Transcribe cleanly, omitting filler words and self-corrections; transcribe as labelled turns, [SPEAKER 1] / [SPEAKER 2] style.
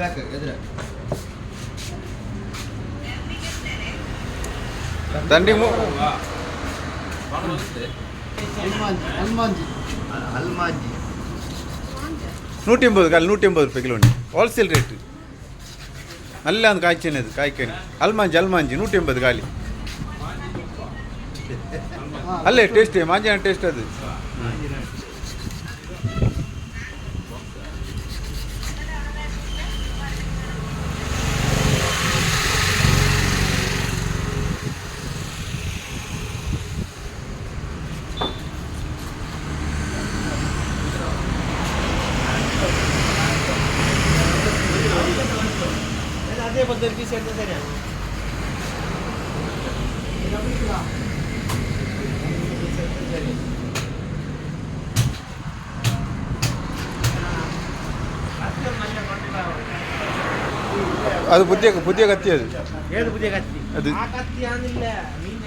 [SPEAKER 1] back எதுல
[SPEAKER 2] தண்டி
[SPEAKER 1] அல்மாஞ்சி
[SPEAKER 2] 180 கால் 180 ரூபாய் kilo wholesale rate நல்ல அந்த காய்ச்சினது காய்க்கணி அல்மாஞ்சி 180 காலி ಅಲ್ಲೇ ಟೇಸ್ಟ್ ಮಾಂಜಿನ ಟೇಸ್ಟ್ ಅದು
[SPEAKER 1] ಅದೇ ಬದಲು ಪೀಸ್ ಹೇಳ್ತಾ ಸರಿ
[SPEAKER 2] ಅದು புதிய கத்தி அது
[SPEAKER 1] ஏது புதிய கத்தி
[SPEAKER 2] அது
[SPEAKER 1] ஆ கத்தி ஆனில்ல மீன்